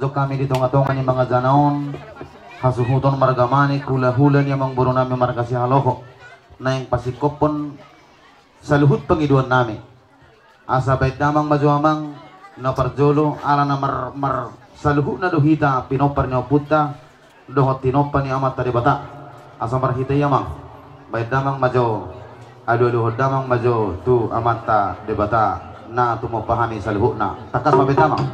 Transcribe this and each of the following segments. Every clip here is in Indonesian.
untuk kami di tonga-tonga ni mga janaon hasuhuton margamani kula-hula ni mang buro nami markasi haloko na yung pasikopon sa luhut pangiduan nami asa bait damang majuamang na parjolo ala na mar sa luhut na duhita pinopar niya puta dohot tinopan ni amat tadi bata asa marhita yamang bait damang majo adu damang majo tu amata debata na tumopahami sa luhut na takas mabait damang.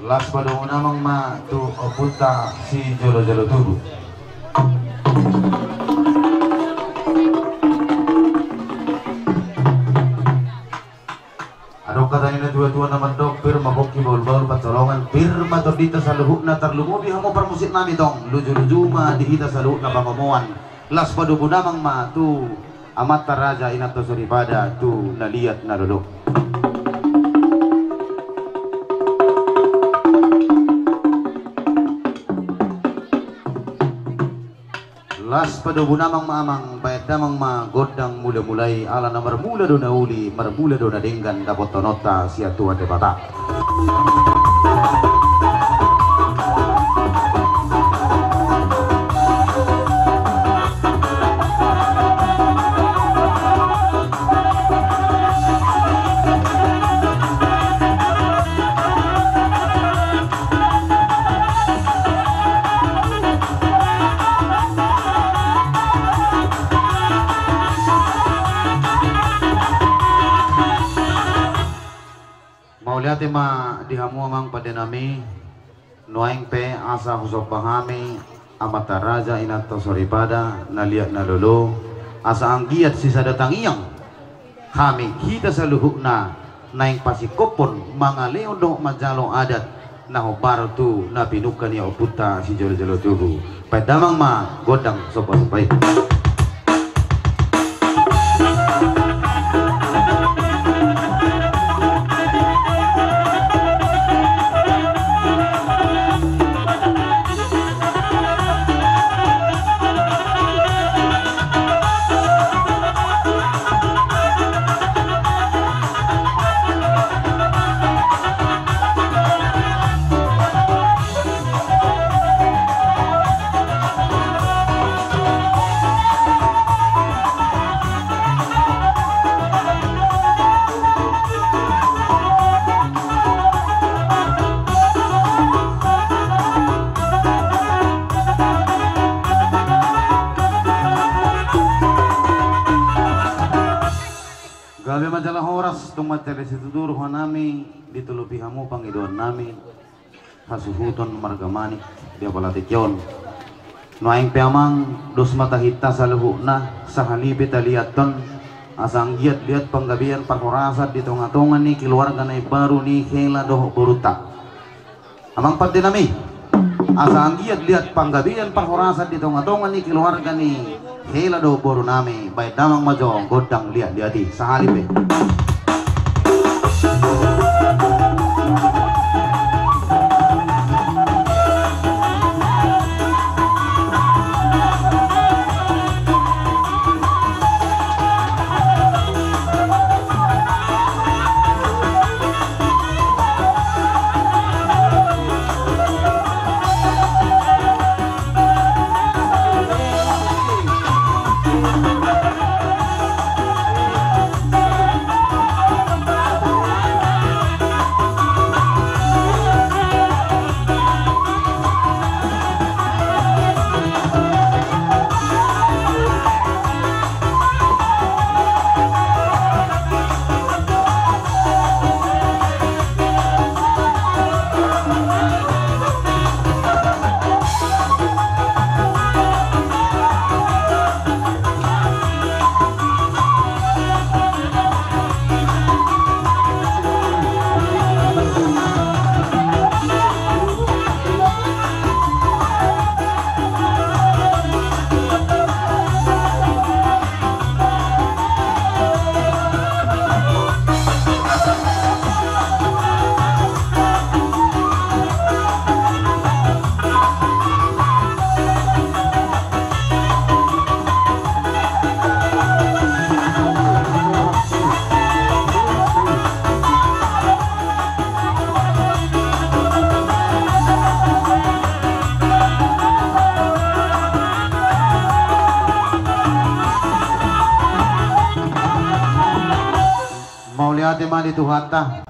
Las pada namang ma tu oputa si jolo-jolo tubu. Ado katanya na dua-dua naman dok pirma boki baul-baul patolongan pirma tordita sa luhuk na tarlumubi hamo permusik nami tong luju-luju ma dihita sa luhuk na pamamuan. Las pada namang ma tu amat taraja inato suripada tu naliat na duduk. Las pada bunamang maamang bayat damang magodang mula-mulai ala na marmula do na uli marmula do na denggan dapat tonota sia tua debata. Lihat ma dihamu amang pada nami nuaing pe asa husok pahami amata raja inato soripada naliat nalolo asa anggiat sisa datang iyang kami kita saluhuk na naing pasikopon mga leondo majalo adat na hobar tu na pinukan ya oputa si jolo-jolo tubu padamang ma godang sopa-sopai. Gabi majalah horas tung materi situdur nami ditulupi hamu pangiduan nami hasuhuton margamani dia palatikyon noaing peamang dos mata hita saluhukna sahalibi taliaton asang giat liat panggabian parhorasat di tonga-tonga ni keluarga na baru ni hela doh buruta amang pati nami asang giat liat panggabian parhorasat di tonga-tonga ni keluarga ni hela do boru nami baik damang majo godang liat diati sahalibe. tema di Tuhata.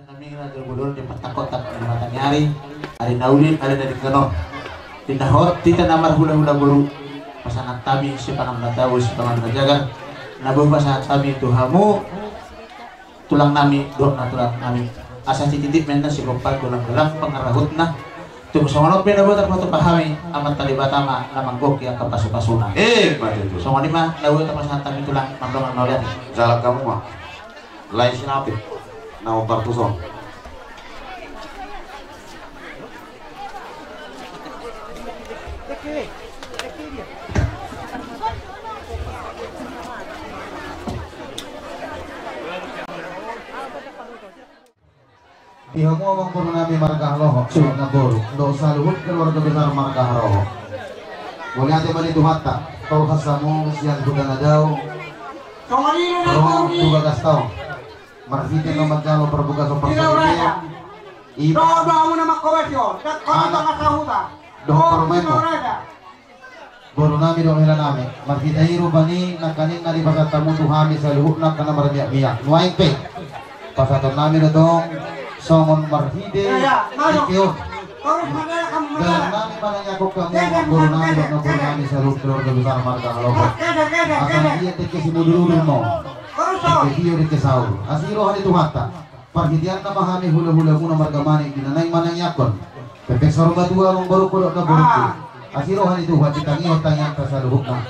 Kami ngadul-budul di petakot tak mata nyari, ada naulin, ada dari kenong. Tidak hot, tidak namar hula-hula bulu. Pasangan kami si panang tahu, si panang jaga. Nabu pasangan kami Tuhamu, tulang nami, dok na tulang nami. Asa titip mena si kompat gulang-gulang pengarahut na. Tunggu songonok pinabu terpatu pahami amat tali batama namang gok yang kepasu-pasuna. Betul. Songon lima nabu pasangan kami tulang mandongan nolian. Jalan kamu mah. Lain sinapi. Nah, Bartuson. Ihamu awang purnami markah lohok surat naburu dosa luhut keluarga besar markah rohok boleh hati balik hatta kau kasamu siang kuda nadau rohok juga gastau marfite no magkano perbuka so perbuka iba doa nama kawasyo doa permemo boro nami doa hela nami marfite hiru bani nakanin nari bagat tamu tuhami sa luhut na kana marmiyak-miyak nuaing pe pasaton nami na dong songon marhide ikeo dan nami mananya kok kamu boro nami dok boro nami salut keluarga besar marga logo akan dia teke si mudulur no teke hiyo teke saur asiro hari tuhata parhidian na mahami hula-hula muna marga mani ginanay mananya kon pepek sarong dua mong baru kodok na borok asiro hari tuhat itangiyo tanyang kasaluhuk na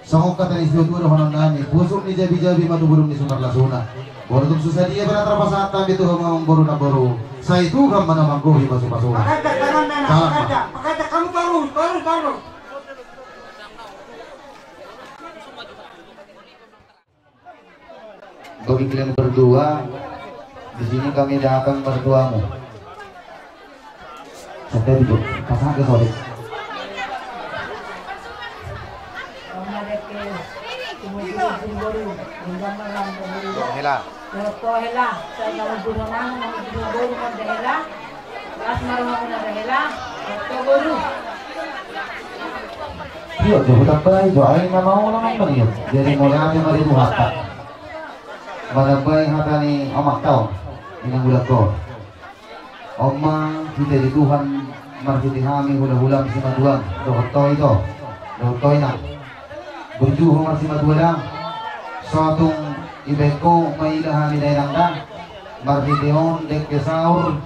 songok kata ni siyo honon nami busuk ni jabi-jabi matubulong ni sumarlasuna baru tum susah dia berantar pasatan itu ngomong baru na baru saya itu kan mana manggohi masuk salah kamu baru bagi kalian berdua di sini kami datang bertuamu sampai itu pasang ke sore hela hela saya mau bunuhan mau bunuh kan hela ras marah mau hela to guru iya jauh baik doain nggak mau naman beliau jadi mulai nanti mari muhata pada baik hata ni amak tau ini budak kau omang kita di Tuhan marhiti hami hula-hula si maduang dohotoi itu dohotoi na berjuang masih maduang suatu ibeko mailah ni daerah marhiteon dek kesaur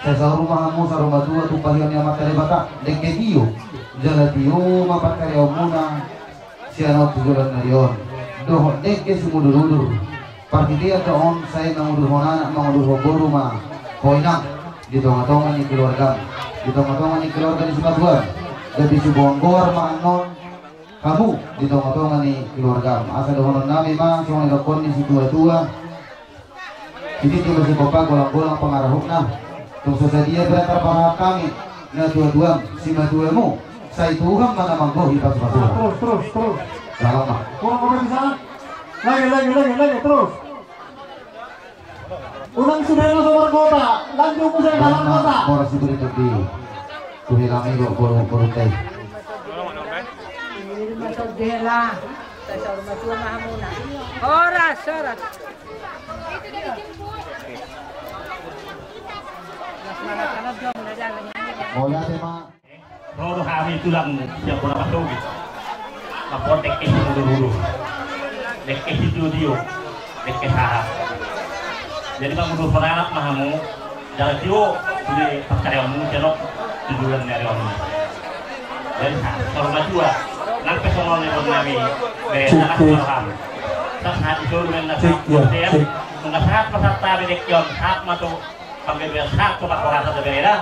sesaur mahamu saruma dua tu pahion yang materi bata dek kedio jalatio mapat karya muna sianot tujuan narion doh dek kesumudur partitia taon saya mengudur hona mengudur hoboru ma poinak di tonga-tonga ni keluarga di tonga-tonga ni keluarga di Sumatera jadi subonggor maanon kamu di tonga-tonga ni keluarga asal honon nami ma soalnya lakon ni si tua-tua ini cuma si bapak golang-golang pengarahuk na tung sesadia berantar para kami na tua-tua si matuamu saya Tuhan mana manggo hipas masuk terus salam mak kurang komen di sana lagi terus ulang sudah lu sama kota lanjut ku saya dalam kota orang si beri tepi kuhi kami baru teh masuk dela saya rumah tua mahamuna horas bola tema rodo kami tulang yang pernah masuk mapotek itu dulu dek itu dia dek sahab jadi kamu dulu pernah mahamu jalan dia di percayamu jenok tujuan dari orang jadi kalau dua nanti soal ni nami beresan aku saat itu mengenai hotel mengenai peserta bedekyon hak matu panggil hak tu pak orang satu beda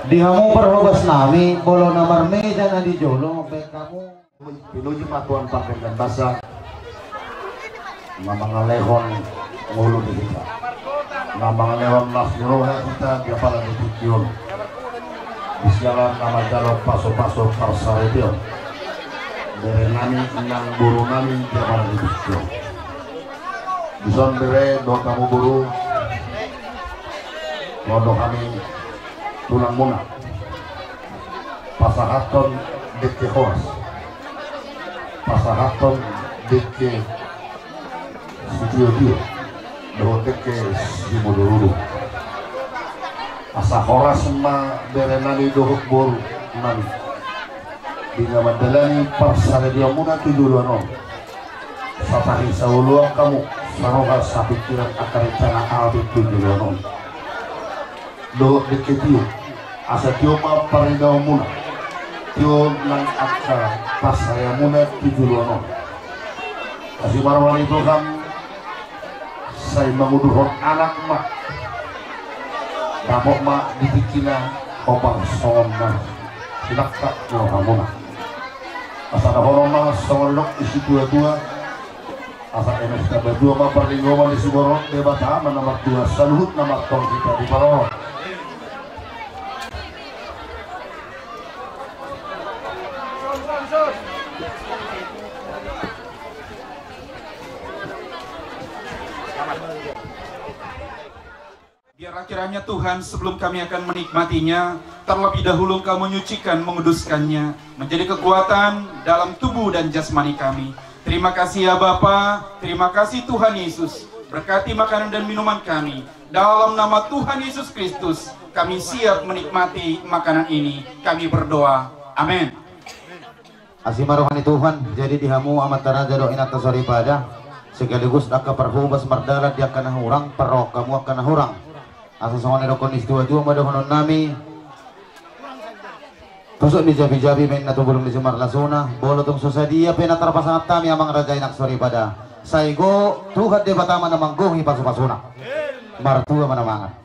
di kamu perhobas nami bolo namar meja na di jolo baik kamu pinuji patuan pakai dan basah mamang lehon ngulu di kita mamang lehon nasroha kita dia pala di tujuan bisyalan nama jalur paso-paso parsa itu dari nami nang buru nami dia pala di tujuan bison bere do kamu buru lodo kami tulang muna pasahaton dek horas pasahaton deke si Dio doa deke si Modoruru asa horas ma berenani dohok boru nami bila madalani parsale dia muna tiduluano sapari saulua kamu saroga sapikiran akan rencana albi tiduluano dohok deke Dio asa Dio ma parindaw muna Dio nang aksa pasaya muna tiduluano kasih marwani itu kan saya menguduhon anak mak damok mak dibikina obang songon na silakak nyo hamuna asa na hono mak songon lok isi dua-dua asa emes na berdua mak perlinggoman isi borong debata aman nomor 2 saluhut nomor tong kita di parong Biarlah kiranya Tuhan sebelum kami akan menikmatinya, terlebih dahulu Engkau menyucikan, menguduskannya, menjadi kekuatan dalam tubuh dan jasmani kami. Terima kasih ya Bapa, terima kasih Tuhan Yesus. Berkati makanan dan minuman kami. Dalam nama Tuhan Yesus Kristus, kami siap menikmati makanan ini. Kami berdoa. Amin. Asima rohani Tuhan, jadi dihamu amat taraja doa atas sori pada sekaligus aka perhubas mardalat dia kana hurang perok kamu akan hurang. Asa songon rokon dua madohonon nami tusuk di jabi-jabi main natubulong di sumar lasuna bolo tong susadia pena terpasangat kami amang raja inak sori pada saigo Tuhan de batama namang gohi pasu-pasuna martua manamangat.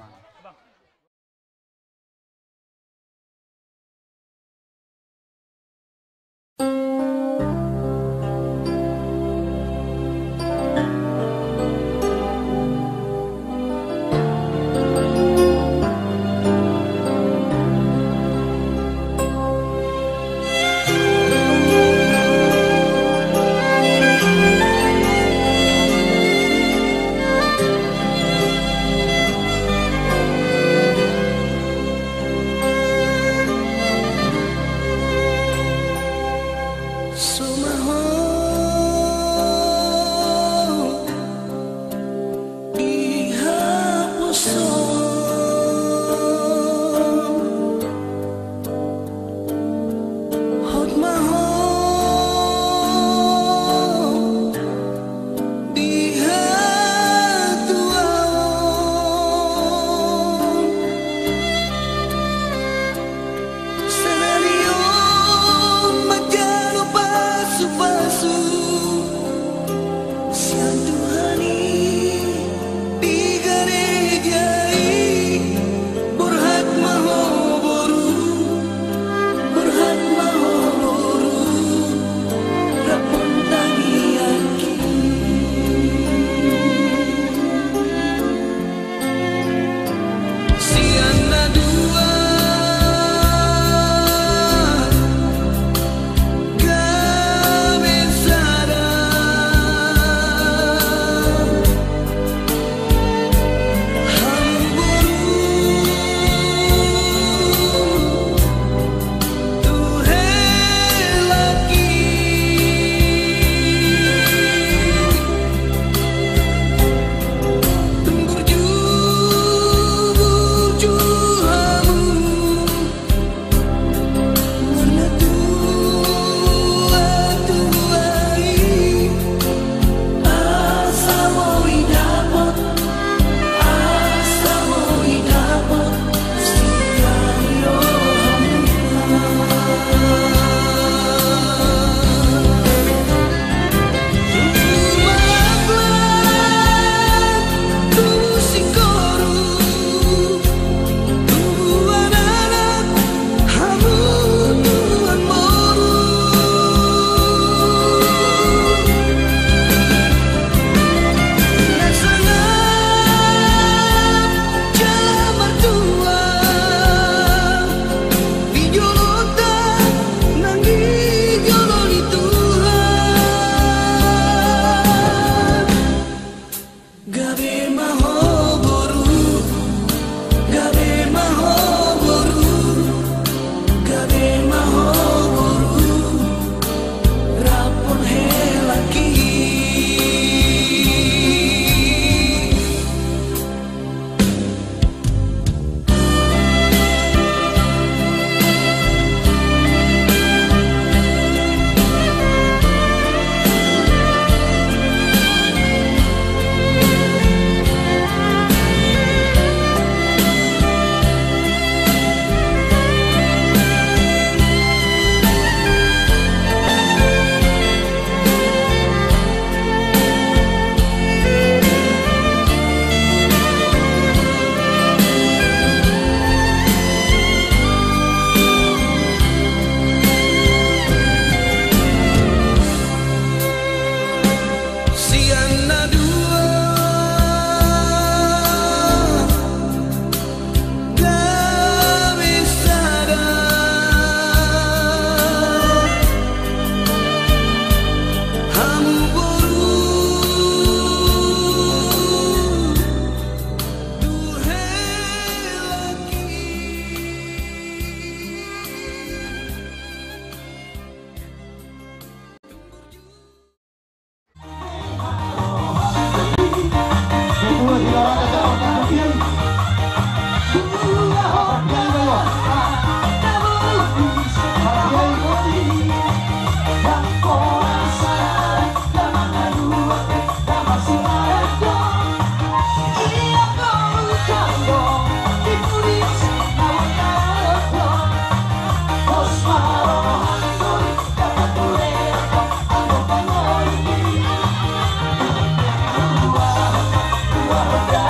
Siapa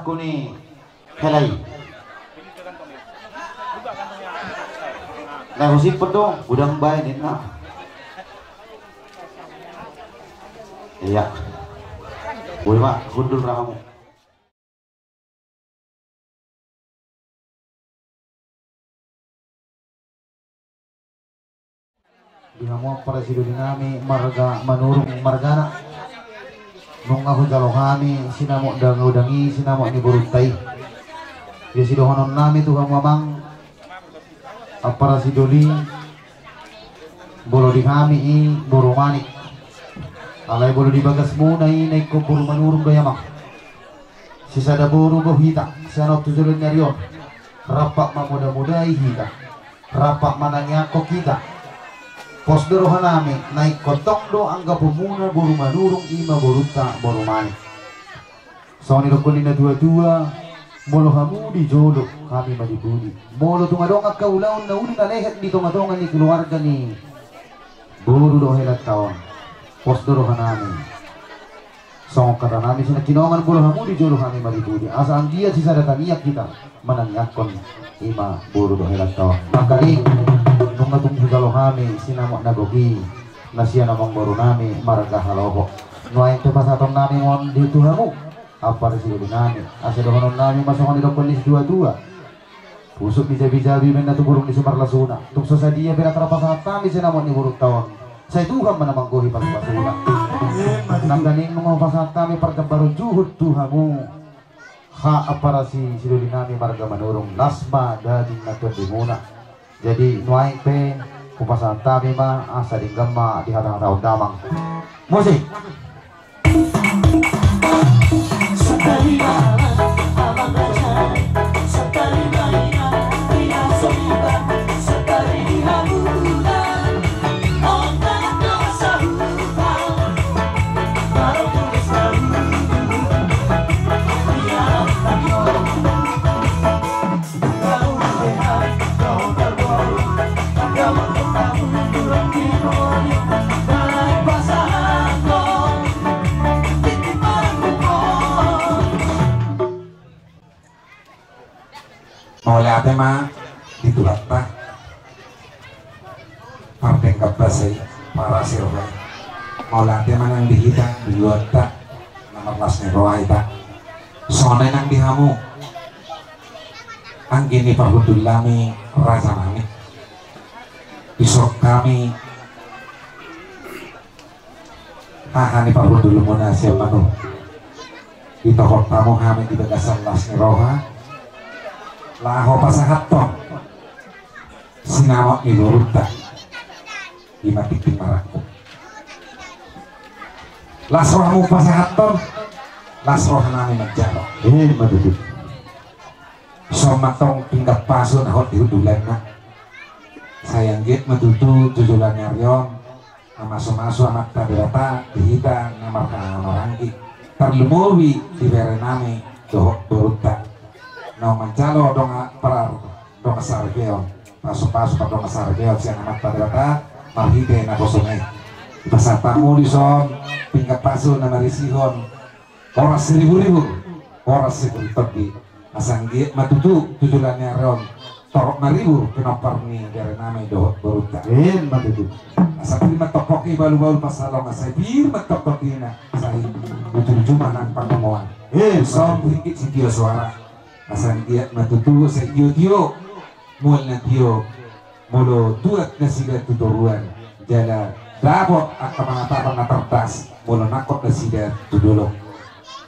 aku nih helai. Nah, aku sipet dong, udang bayanin nah. Iya. Boleh Pak, gundul rahamu. Dinamo para sidinami marga manurung margana. Nung ako jalohani sinamo dangudangi sinamo ni burutay. Ya sidohanon nami tuh mamang para sidoli bolo dihami i boromani. Alay bolo dibagas muna i naik ko bolo manurung gayamak. Sisa da boro hita siano tujulun nyarion. Rapak mamuda-mudai hita. Rapak manangnya ko kita. Pos dorohanami naik kotong do angga pemuna boro manurung ima boruta boromani. Soni rokolina dua-dua molo hamu di jolo kami madibudi. Molo tumadong at kaulaon na uli na lehet di tumadongan ni keluarga ni boro do helat taon. Pos dorohanami. Song kata nami sina kinongan bolo hamu di jolo kami madibudi. Asa ang dia sisa dataniak kita manangyakon ima boro do helat taon. Makali nung natong hugalohami sinamok nagogi na siya namang boro nami marga halobo nuayin to pasatong nami ngon dito hamu apa rin sila nami asa dohonon nami masukon nilo kulis dua-dua pusok bija-bijabi men na tuburong ni sumarlasuna tukso sa dia pinatrapasahat nami sinamok ni burong taon sa ituhan man namang gohi pagpasuna nang ganing nung pasahat nami pargabaro juhud tuhamu ha apa rin si siluli nami marga manurong lasma dading naton di muna. Jadi nuaing pe kupasan tabi ma asa dinggama di hatang-hatang damang musik. Oleh ate mah ditulak tak parteng kapasai para siroi oleh ate mah nang dihita diluar tak nomor las neroai tak sone nang dihamu anggini parhudul lami rasa nami isok kami ahani parhudul munasya manu di tohok tamu kami di bagasan las neroha laho pasahaton sinawak iluruta imatikin maraku lasrohamu pasahaton lasrohanami majalo maduduk somatong tingkat pasun hot diudulan na sayang git madudu tujulan nyaryon amaso-maso amat tadirata dihita namar kamarangki terlumuwi di berenami dohok beruta no mancalo donga para donga sargeo paso-paso pa donga sargeo siya namat padrata marhite na kosongay pasatamu di son tingkat paso na narisihon oras 1,000 oras sekuritogi asanggi matutu tujulannya ron torok 1,000 pinopar ni dari nami dohot beruta matutu asapili matopoki balu-balu pasalong asay bir matopoki na say ujung-ujung manang pangamuan son hingkit si Tio suara asan dia matutu sa iyo mul na tiyo mulo tuat na sila tuturuan jala dabot at kamangatapang na tartas mulo nakot na sila tudulong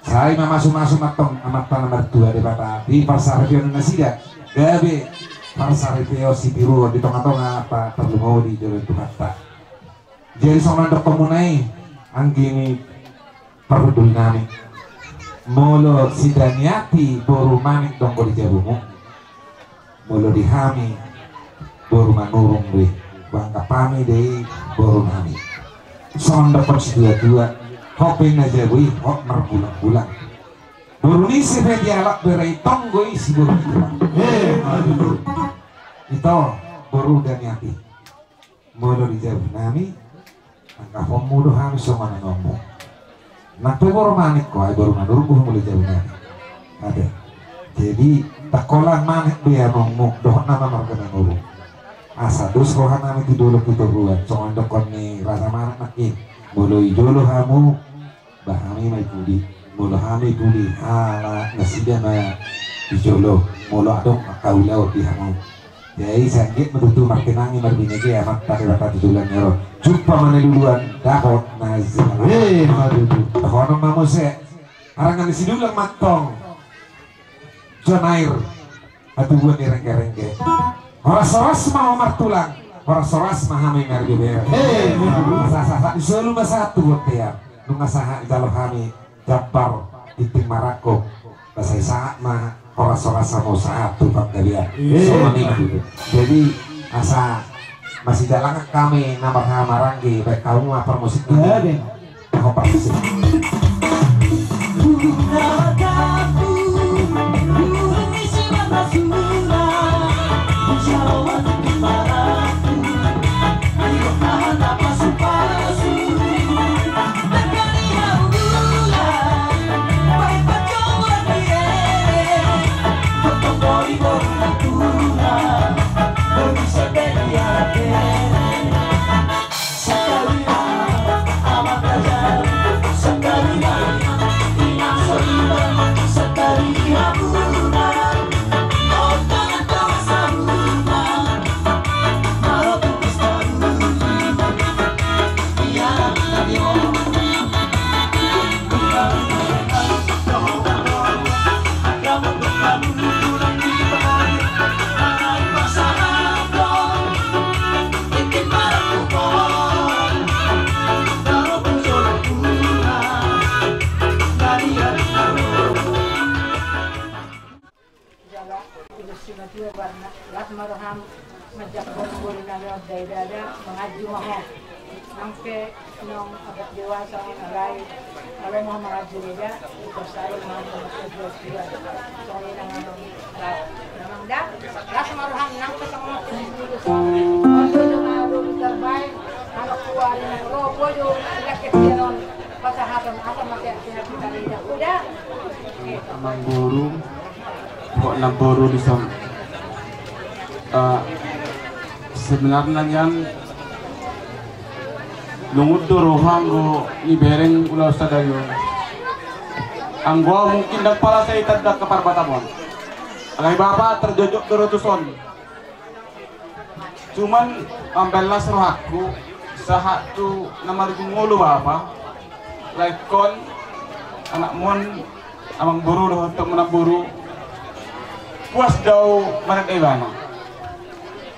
say mamasu-masu matong amatan na martua di bata di parsaripyo na sila gabi parsaripyo si Piro di tonga-tonga pa terlumaw di jalan tumata jadi sonandok pemunay ang gini parudul namin molo sidaniati boru manik dongko di jabumu molo dihami boru manurung deh bangka pami deh boru nami sonda pun dua-dua hopin aja bui hop merbulang-bulang boru ni sepe dialak berai tonggoi si boru itu boru daniati molo di jabu nami angka homudo hami somana ngomong Nakpe boro manik ko ay boro manurung buh mulai jauh nani. ada. Jadi takolan maneh biar ngomong doh nama marga nangulu. Asa dos rohan nami tidolo kita buat soal dokon ni rasa mana makin mulai jolo hamu bahami mai pudi mulu hami pudi hala nasibian maya di jolo mulu adong kau laut di hamu. Jadi sanggit menutu markenangi marbinege amat tadi rata tujulan nero. Jumpa mana duluan dapot nazar. Madudu. Kono mamuse arangan si dulang matong. Jonair atuh buat rengge-rengge. Horas-horas mau martulang, horas-horas mahami mergi ber. Sasa disuruh satu buat ya. Nunga saha jalo kami Jabar titik Marako. Bahasa saat mah horas-horas mau satu pak dia. Jadi asa masih jalan kami nama Maranggi baik kamu apa musik ini. Aku pasti. Marham majak buru nalo dada mengaju maho sampai nong agak dewasa ngalai kalau mau mengaju dia itu saya mau berjuang soalnya nang nang dah ras marham nang ketemu dulu so mau terbaik anak keluar nang robo yo lek kenon pasahatan apa make kita lihat udah amang buru kok naburu di sana. Sebenarnya yang lungut rohang go ibereng ulah sadayo anggo mungkin dak pala saya tadak ke parbatamon alai bapak terjojok terutuson cuman ambelas rohaku sahatu nama ngulu bapak laikon anak mon amang buru doh untuk menaburu puas jauh mana ibana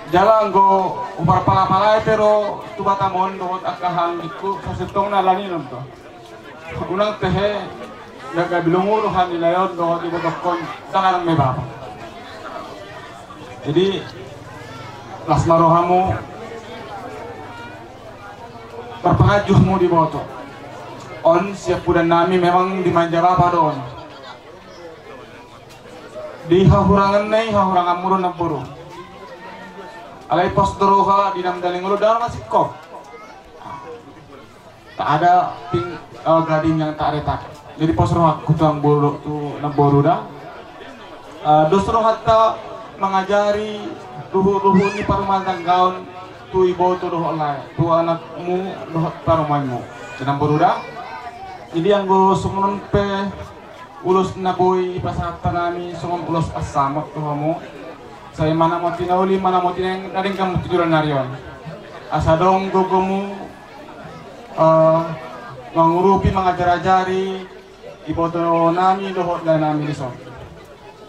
jalan go upar pala-pala pero tubatamon dohot akahang iku sasitong nalani nonto unang tehe daga bilunguruhan nilayon dohot ibotokon dangan may bapa jadi lasmarohamu perpengajuhmu di boto on siap pudan nami memang dimanja bapa doon di hahurangan nai hahurangan murun na puro alai pos doroha di nam daling lu dalam masih kok tak ada ping gading yang tak retak jadi pos roha kutang bolu tu nam boru dah dosro hatta mengajari luhu ni parumantang gaun tu ibu tu doh lai tu anakmu doh parumanmu nam boru dah jadi yang go sumunun pe ulus naboy pasatan nami sumon ulus asamot tu kamu saya mana mau tinauli mana mau tineng kadang kamu tujuan narion asadong gogomu mengurupi mengajar-ajari iboto nami dohot dan nami disong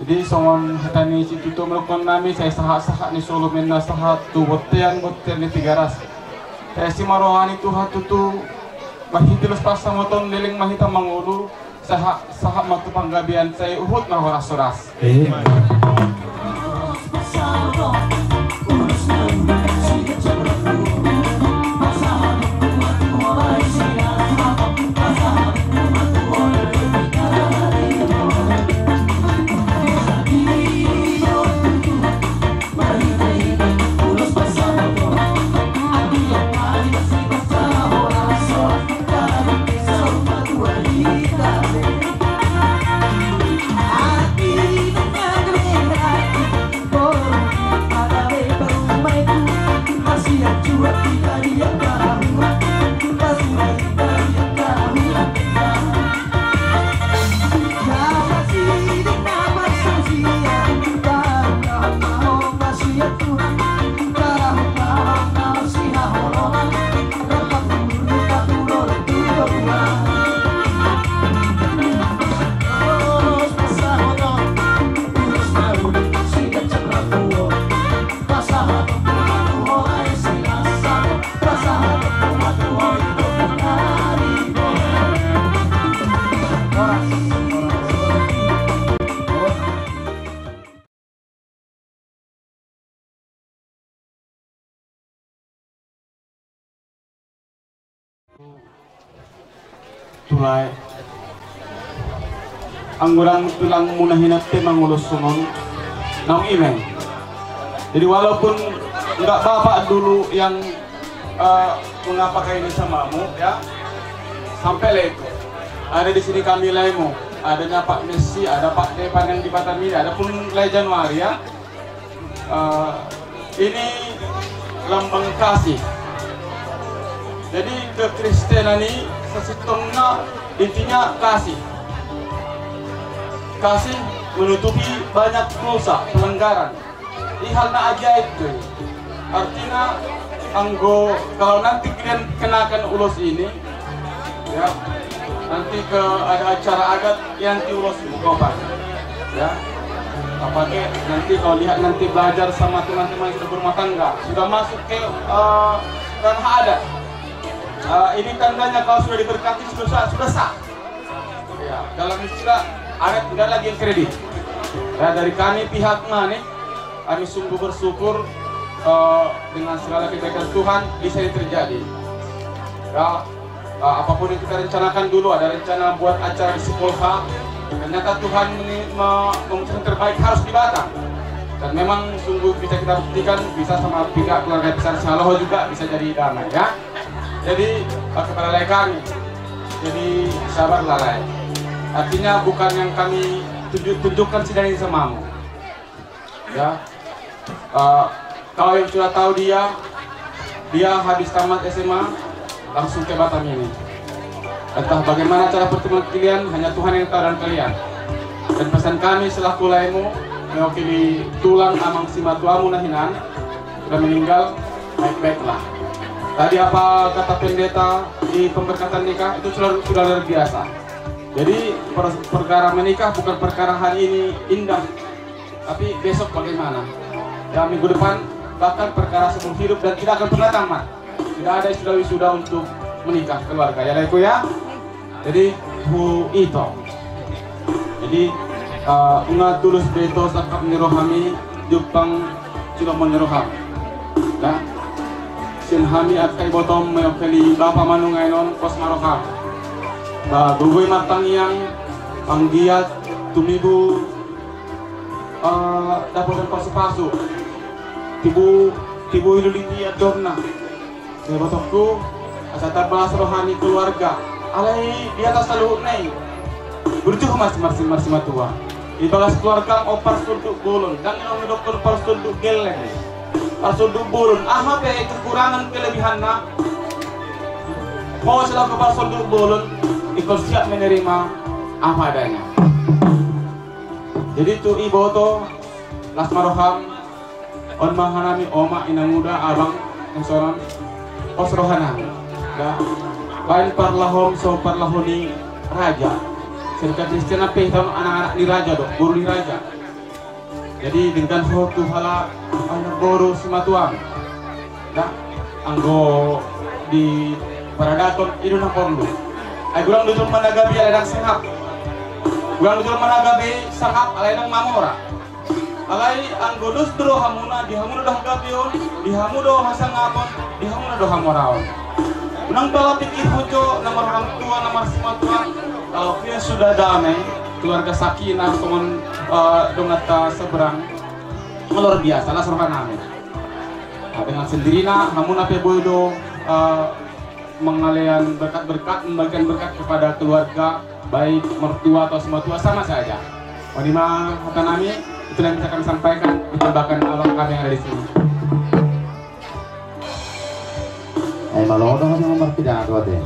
jadi songon hatani situ tu melakukan nami saya sahak-sahak ni solo mena sahak tu botean ni tigaras saya si marohani tu hatu tu mahitilus pasang moton leleng mahita mangulu sahak matu panggabian saya uhut mahoras-horas I Tulay ang urang tulang munahinat te mangulus sungon nang imeng. Jadi walaupun enggak bapak dulu yang mengapakai ini samamu ya, sampai lah itu ada di sini kami lemo, adanya Pak Messi, ada Pak Depan yang di Batamini, ada pun Lay Januari ya. Ini lambang kasih. Jadi kekristenan ini sesitongnya intinya kasih. Kasih menutupi banyak dosa, pelanggaran. Ini halnya ajaib tuh. Artinya anggo kalau nanti kalian kenakan ulos ini, ya nanti ke ada acara adat yang diulos gopan, ya. Apalagi nanti kalau lihat nanti belajar sama teman-teman yang sudah berumah tangga, sudah masuk ke ranah adat. Ini tandanya kalau sudah diberkati sudah sah. Ya, dalam istilah adat tidak lagi yang kredit. Ya, dari kami pihak mana, kami sungguh bersyukur dengan segala kebaikan Tuhan bisa terjadi. Ya, apapun yang kita rencanakan dulu, ada rencana buat acara di Sekolha, ternyata Tuhan memutuskan terbaik harus di Batam. Dan memang sungguh bisa kita buktikan bisa sama pihak keluarga besar Saloho juga bisa jadi damai ya. Jadi kepada Lay kami, jadi sabarlah Lay. Artinya bukan yang kami tunjukkan sidang semamu. Ya, kalau yang sudah tahu dia habis tamat SMA langsung ke Batam ini. Entah bagaimana cara pertemuan kalian, hanya Tuhan yang tahu dan kalian. Dan pesan kami selaku Laymu mewakili tulang amang simatuamu nahinan sudah meninggal, baik-baiklah. Tadi apa kata pendeta di pemberkatan nikah itu sudah luar biasa. Jadi perkara menikah bukan perkara hari ini indah, tapi besok bagaimana? Ya minggu depan bahkan perkara sebelum hidup dan tidak akan pernah tamat. Tidak ada istilah wisuda untuk menikah keluarga ya Laiku ya. Jadi hu itu. Jadi unga tulus beto sakap nirohami Jepang sudah meniroham. Ya. Sin hami akai bottom meyokeli bapa manungainon kos maroham. Gugoy matangiang panggiat tumibu dapat pasu-pasu tibu iluliti adorna saya botokku asal bahas rohani keluarga alai di atas saluhut nai berjuh masing-masing matua ibalas keluarga opar suduk bolon dan yang dokter par suduk geleng par suduk bolon apa kekurangan kelebihannya mau selaku par suduk bolon ikut siap menerima apa adanya. Jadi tu ibu to las maroham on mahanami oma inang muda abang yang seorang os rohanami. Da lain parlahom so parlahoni raja. Serta Kristen apa tahun anak-anak di raja dok, guru di raja. Jadi dengan hotu hala anak boru sematuang. Da anggo di paradaton itu nak porlu. Ay gulang duduk managabi aladang sangap. Gulang duduk managabi sangap aladang mamora. Alay ang godus duro hamuna di hamuna dah gabion, di hamudo hasangapon, di hamuna do hamoraon. Unang bala pikir hojo nomor orang tua nomor sematua. Kalau dia sudah damai, keluarga sakinah teman dongata seberang luar biasa lah surhan amin. Dengan sendirinya hamuna pe boydo mengalian berkat-berkat, membagikan berkat kepada keluarga, baik mertua atau sematua sama saja. Wanima kata nami, itu yang bisa kami sampaikan, bahkan abang kami yang ada di sini. Malo dong yang nomor 3 deh.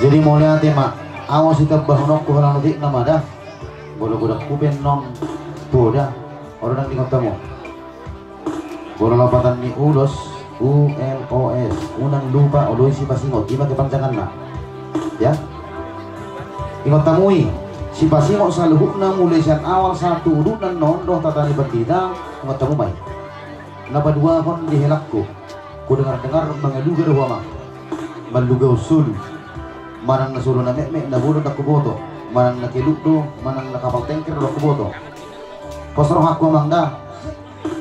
Jadi mulai hati mak, awas kita bahunok ku halang dik nama dah, bodoh-bodoh kupen nong bodoh, orang di kotamu. Bodoh lopatan ni ulos. ULOS unang lupa oloy si pasingot iba ke panjangan na ya ingot tamui si pasingot sa luhuk na mulai siyan awal satu udunan nondo tatani berdidang ingot tamu may napadua kon dihelak ko dengar-dengar mengelugar wama malugaw sulu manang nasulo na mek na bulo na kuboto manang nakilukdo manang nakapal tengker na kuboto kosroh aku mangda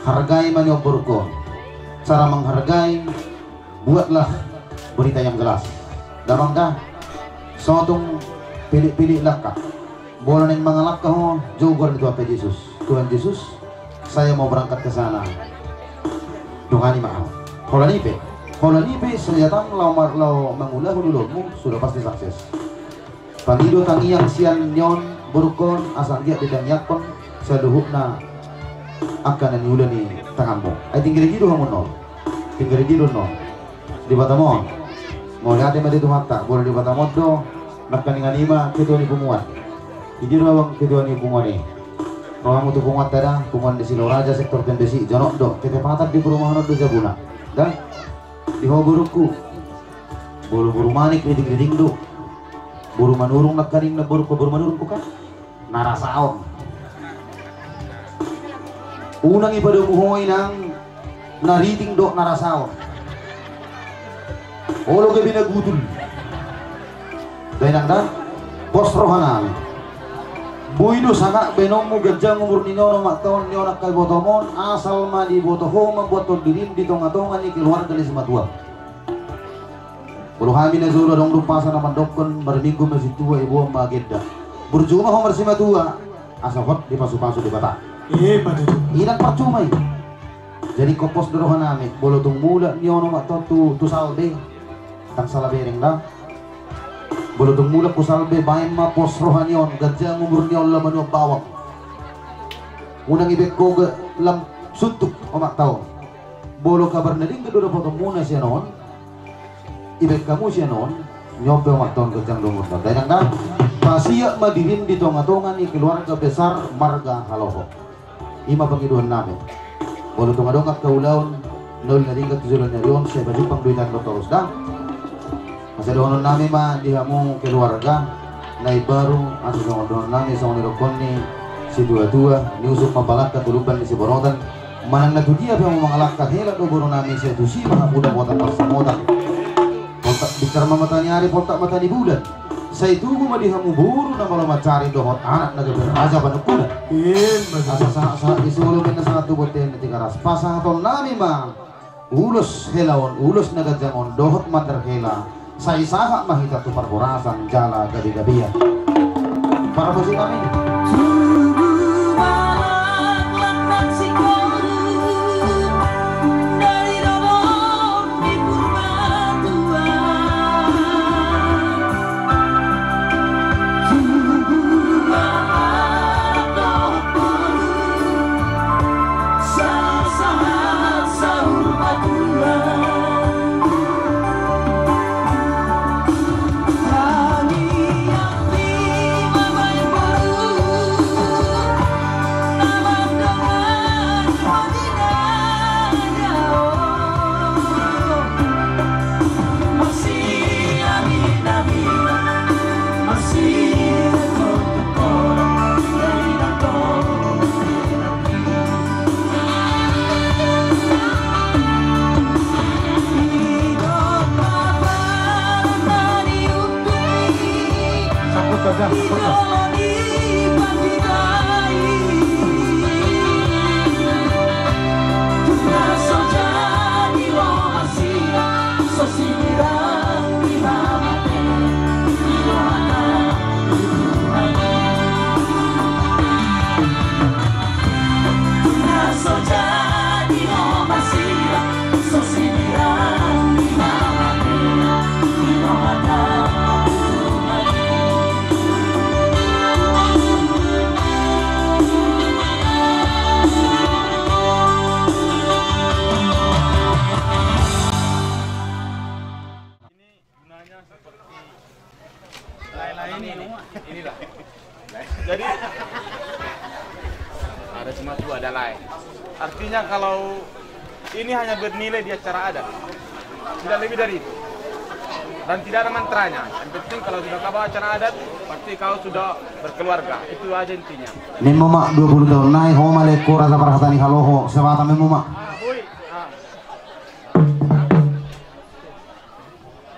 hargai manyobor ko. Cara menghargai, buatlah berita yang jelas. Damang dah, sotong pilih-pilih lakah. Bola yang mengalak kau juga itu apa Yesus. Tuhan Yesus, saya mau berangkat ke sana. Tuhani maaf. Kalau nipe saya datang lau mengulah dulu sudah pasti sukses. Pandido tangiang sian nyon berukon asal dia tidak nyakon seluhukna akan yang udah nih tanganmu. Ay tinggal gitu kamu nol, tinggal gitu nol. Di Batamon, mau lihat yang ada itu mata, boleh di Batamon do, makan dengan lima ketua ni punguan. Ini ruang ketua ni punguan ni. Ruang untuk punguan tada, punguan di Siloraja sektor Tembesi, jonok do, ketepatan di perumahan do Jabuna. Dan di Hoburuku, buru-buru manik keriting do. Buru manurung nakaring na buru manurung ko ka narasaon unang iba do muhoy ng nariting do narasaon olo ka binagutol dahil nang pos rohanan buido sana benom mo gadyang umur ninyo ng maktaon ninyo nakaibotomon asal man ibotoho magbuat dirin dito nga to nga ni kiluar galis matuwa. Kalau kami nazuro dong lupa sana mandokon berminggu masih tua ibu magenda. Berjumah homer si matua asal di pasu-pasu di bata. Ilang percuma ini. Jadi kopos dorohan namin. Bolo tung mula niyono atau tu salbe tang salabereng dah. Bolo tung mula ku salbe bain ma pos rohan yon gajang umur niyon laman bawang. Unang ibek ko lam suntuk omak tao. Bolo kabar nading kedua potong muna siya noon. Ibek kamu siya noon nyobe makton gajang lumut na dahil nga pasiya madirin dito nga tongan ni keluarga besar marga Haloho ima pangiduhan namin bolo tunga dong at kaulaon nol na rin katuzulan na riyon siya bajing pangduitan lo toros da masadoon namin ma di mo keluarga na ibaro at sa doon namin sa unirokon ni si Tua niusok mabalat katuluban ni si Borotan manang natudiya pa mga lakad hela do boro namin siya tusi mga budak-budak pasamotan bicara mamatani hari poltak matani bulan saya tunggu madihamu buru na malam cari dohot anak naga beraja panukuna asa isolo kena satu boten tiga ras pasang atau nami ma ulus helaon ulus naga jangon dohot mater hela saya sahak mahita tu perborasan jala gabi-gabian para besi kami Jadi ada cuma dua ada lain. Artinya kalau ini hanya bernilai di acara adat, tidak lebih dari itu. Dan tidak ada mantranya. Yang penting kalau sudah kau acara adat, pasti kau sudah berkeluarga. Itu aja intinya. Nih mama 20 tahun naik homa leko rasa perhatian Haloho sebata mama.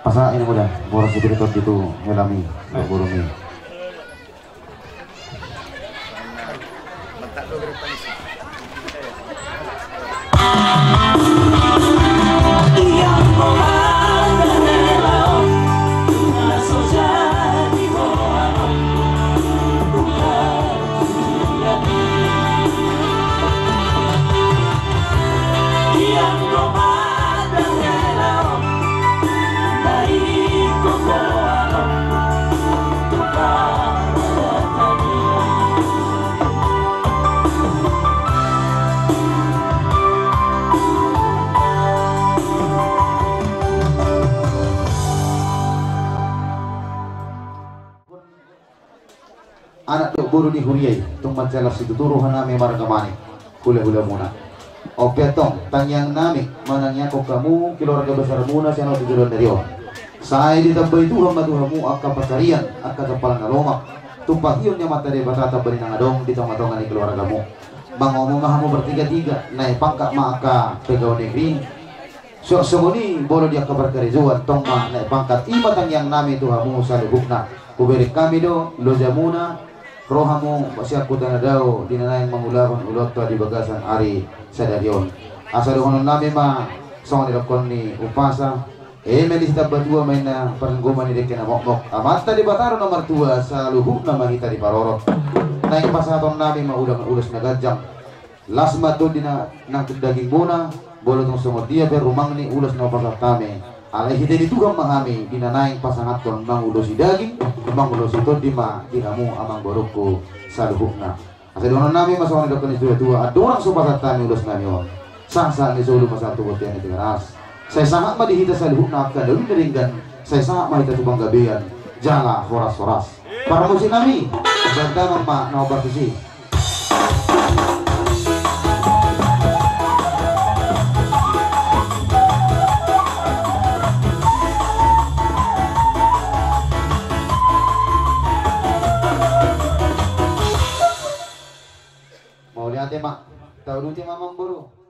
Pasal ini mudah, boros spiritus itu helami, burumi. Yang buru di huriai tung majalah situ turuhan nami margamani hula-hula muna o petong tanyang nami manangnya kok kamu keluarga besar muna siya tujuan dari o saya ditambah itu hamba tuhamu akka pacarian akka kapalan nalomak tumpahiyon niya mata de batata bani ng adong di tong-atongan ni keluargamu mangomong mahamu bertiga-tiga naik pangkat maka pegawai negeri so semuni bolo dia kabar kerizuan tong naik pangkat imatang yang nami tuhamu sa lubukna kuberi kami do lojamuna rohamu masyaku tanah daw dinanayang mangulakan ulot di bagasan ari sadarion asal honon nami ma song nilakon ni upasa melisita batua main na parangguman ni dekena mokmok amata di bataro nomor 2 sa luhuk na mahita di parorot naik pasaton nami maulang ulas na gajang lasma to dina nang daging muna bolo tong sumod dia per rumang ni ulas na pasat kami alay hide di tugang mahami dinanaing pasangat kon mang ulos daging mang ulos ito di ma dinamu amang boroko sa luhuk na asa doon nami masawan ni dokon ni tua adorang supasat kami ulos na yon sangsa ni solo pasatu botian ni tingaras saya sangat madihita sa luhuk na akka dawin naringgan saya sangat mahita tubang gabian jala horas-horas para musik kami ganda ma na obatisi mau lihat ya mak tahu dulu mamang buru